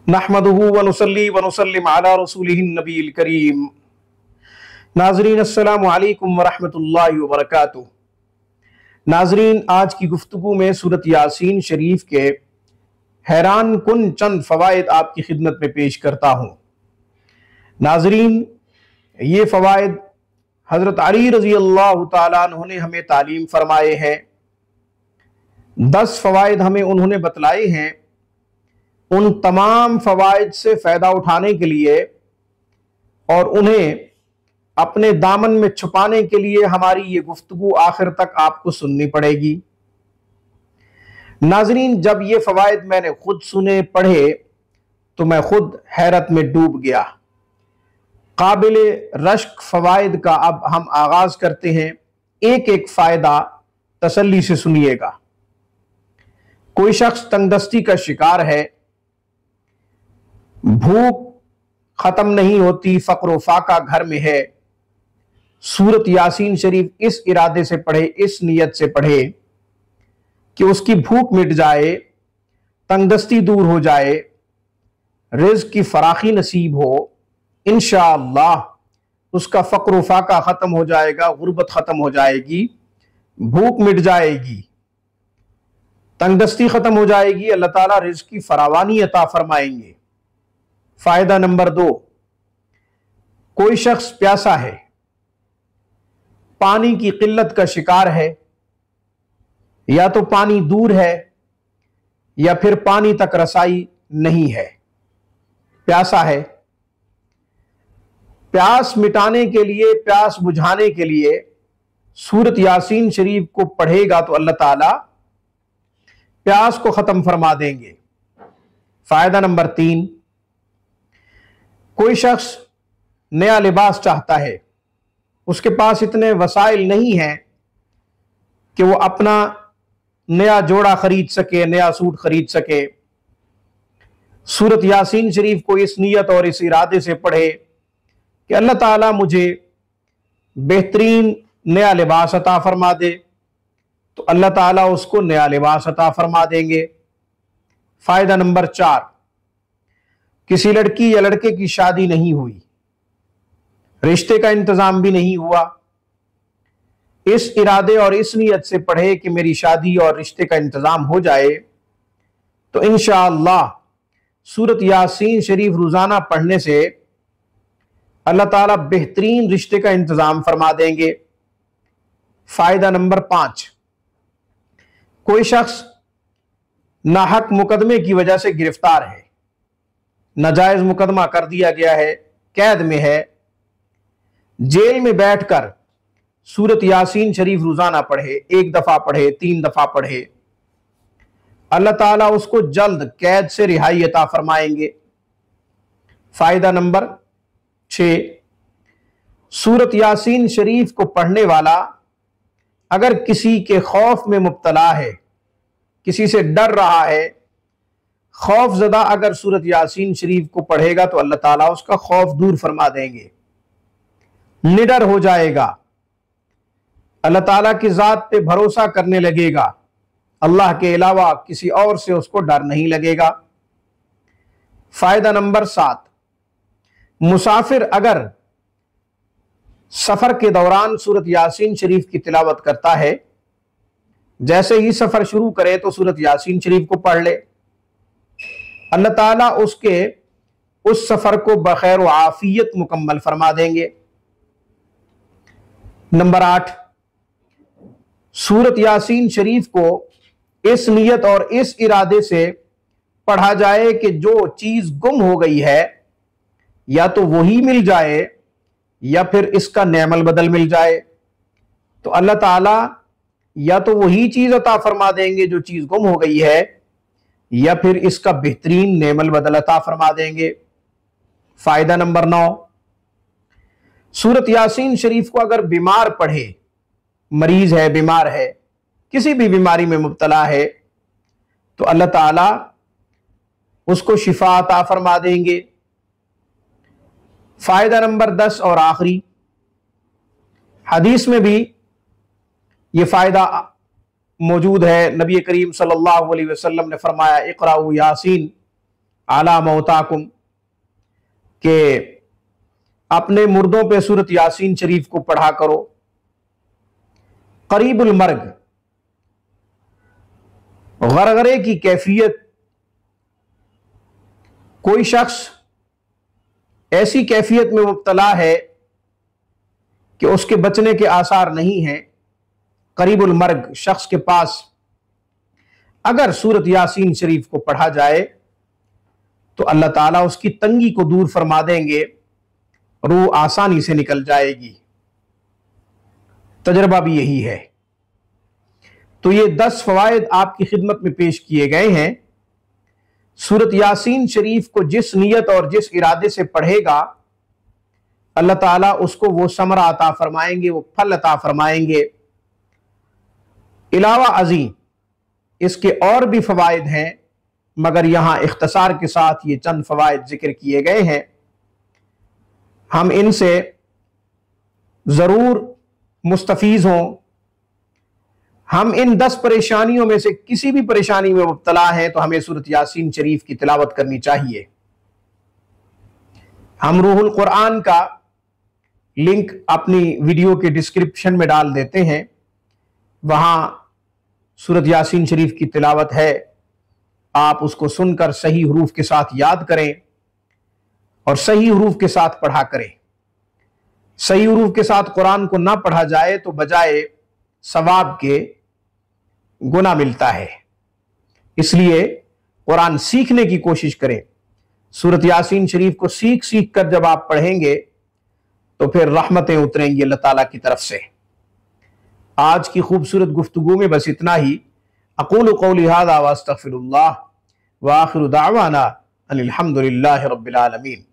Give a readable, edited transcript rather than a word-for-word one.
नहमदुहु व नुसल्ली व नुसल्लिम अला रसूलिहिन नबील करीम। नाज़रीन अस्सलामु अलैकुम व रहमतुल्लाहि व बरकातुहू। नाज़रीन, आज की गुफ्तगू में सूरत यासीन शरीफ के हैरान कुन चंद फ़वाइद आपकी खिदमत में पेश करता हूँ। नाज़रीन, ये फ़वाइद हज़रत अली रज़ी अल्लाह तआला अन्हु ने हमें तालीम फरमाए हैं। 10 फ़वाइद हमें उन्होंने बतलाए हैं। उन तमाम फ़वाइद से फ़ायदा उठाने के लिए और उन्हें अपने दामन में छुपाने के लिए हमारी ये गुफ्तगू आखिर तक आपको सुननी पड़ेगी। नाज़रीन, जब ये फ़वाइद मैंने खुद सुने पढ़े तो मैं खुद हैरत में डूब गया। काबिल रश्क फ़वाइद का अब हम आगाज करते हैं। एक एक फ़ायदा तसल्ली से सुनिएगा। कोई शख्स तंगदस्ती का शिकार है, भूख खत्म नहीं होती, फक्र फाका घर में है। सूरत यासीन शरीफ इस इरादे से पढ़े, इस नीयत से पढ़े कि उसकी भूख मिट जाए, तंगदस्ती दूर हो जाए, रिज़्क़ की फराखी नसीब हो। इंशाअल्लाह उसका फक्र फाका खत्म हो जाएगा, गुर्बत खत्म हो जाएगी, भूख मिट जाएगी, तंगदस्ती खत्म हो जाएगी, अल्लाह ताला रिज़्क़ की फरावानी अता फरमाएंगे। फायदा नंबर 2, कोई शख्स प्यासा है, पानी की किल्लत का शिकार है, या तो पानी दूर है या फिर पानी तक रसाई नहीं है। प्यासा है, प्यास मिटाने के लिए, प्यास बुझाने के लिए सूरत यासीन शरीफ को पढ़ेगा तो अल्लाह ताला प्यास को खत्म फरमा देंगे। फायदा नंबर 3, कोई शख्स नया लिबास चाहता है, उसके पास इतने वसाइल नहीं हैं कि वो अपना नया जोड़ा खरीद सके, नया सूट खरीद सके। सूरत यासीन शरीफ को इस नीयत और इस इरादे से पढ़े कि अल्लाह ताला मुझे बेहतरीन नया लिबास अता फरमा दे, तो अल्लाह ताला उसको नया लिबास अता फरमा देंगे। फायदा नंबर 4, किसी लड़की या लड़के की शादी नहीं हुई, रिश्ते का इंतजाम भी नहीं हुआ। इस इरादे और इस नीयत से पढ़े कि मेरी शादी और रिश्ते का इंतजाम हो जाए, तो इंशाअल्लाह सूरत यासीन शरीफ रोजाना पढ़ने से अल्लाह ताला बेहतरीन रिश्ते का इंतजाम फरमा देंगे। फायदा नंबर 5, कोई शख्स नाहक मुकदमे की वजह से गिरफ्तार है, नाजायज मुकदमा कर दिया गया है, कैद में है, जेल में बैठकर सूरत यासीन शरीफ रोजाना पढ़े, 1 दफा पढ़े, 3 दफा पढ़े, अल्लाह ताला उसको जल्द कैद से रिहाई अता फरमाएंगे। फायदा नंबर 6, सूरत यासीन शरीफ को पढ़ने वाला अगर किसी के खौफ में मुब्तला है, किसी से डर रहा है, खौफजदा अगर सूरत यासीन शरीफ को पढ़ेगा तो अल्लाह ताला उसका खौफ दूर फरमा देंगे, निडर हो जाएगा, अल्लाह ताला की जात पे भरोसा करने लगेगा, अल्लाह के अलावा किसी और से उसको डर नहीं लगेगा। फायदा नंबर 7, मुसाफिर अगर सफर के दौरान सूरत यासीन शरीफ की तिलावत करता है, जैसे ही सफर शुरू करे तो सूरत यासीन शरीफ को पढ़ ले, अल्लाह ताला उसके उस सफर को बखैर व आफियत मुकम्मल फरमा देंगे। नंबर 8, सूरत यासीन शरीफ को इस नीयत और इस इरादे से पढ़ा जाए कि जो चीज गुम हो गई है या तो वही मिल जाए या फिर इसका नेमल बदल मिल जाए, तो अल्लाह ताला या तो वही चीज अता फरमा देंगे जो चीज गुम हो गई है, या फिर इसका बेहतरीन नेमल बदल अता फरमा देंगे। फायदा नंबर 9, सूरत यासीन शरीफ को अगर बीमार पढ़े, मरीज है, बीमार है, किसी भी बीमारी में मुब्तला है, तो अल्लाह ताला उसको शिफा अता फरमा देंगे। फायदा नंबर 10 और आखिरी, हदीस में भी ये फायदा मौजूद है। नबी करीम सल्लल्लाहु अलैहि वसल्लम ने फरमाया, इक़राउ यासीन आला मौताकुम, के अपने मुर्दों पे सूरत यासीन शरीफ को पढ़ा करो। करीबुल मर्ग, गरगरे की कैफियत, कोई शख्स ऐसी कैफियत में मुब्तला है कि उसके बचने के आसार नहीं हैं। करीबुल मर्ग, शख्स के पास अगर सूरत यासीन शरीफ को पढ़ा जाए तो अल्लाह ताला उसकी तंगी को दूर फरमा देंगे, रूह आसानी से निकल जाएगी। तजर्बा भी यही है। तो ये 10 फवायद आपकी खिदमत में पेश किए गए हैं। सूरत यासीन शरीफ को जिस नियत और जिस इरादे से पढ़ेगा, अल्लाह ताला उसको वो समरा अता फरमाएंगे, वो फल अता फरमाएंगे। इलावा अज़ीम इसके और भी फवायद हैं, मगर यहां इख्तसार के साथ ये चंद फवायद जिक्र किए गए हैं। हम इनसे जरूर मुस्तफीज हों। हम इन 10 परेशानियों में से किसी भी परेशानी में मुब्तला हैं तो हमें सूरत यासीन शरीफ की तिलावत करनी चाहिए। हम रूहुल कुरान का लिंक अपनी वीडियो के डिस्क्रिप्शन में डाल देते हैं, वहां सूरत यासीन शरीफ की तिलावत है। आप उसको सुनकर सही हरूफ के साथ याद करें और सही हरूफ के साथ पढ़ा करें। सही हरूफ के साथ कुरान को ना पढ़ा जाए तो बजाय सवाब के गुनाह मिलता है। इसलिए कुरान सीखने की कोशिश करें। सूरत यासीन शरीफ को सीख सीख कर जब आप पढ़ेंगे तो फिर रहमतें उतरेंगी अल्लाह ताला की तरफ से। आज की खूबसूरत गुफ्तगू में बस इतना ही। अक़ूलु क़ौली हाज़ा व अस्तग़फ़िरुल्लाह व आख़िरु दाअवाना अनिल हम्दुलिल्लाहि रब्बिल आलमीन।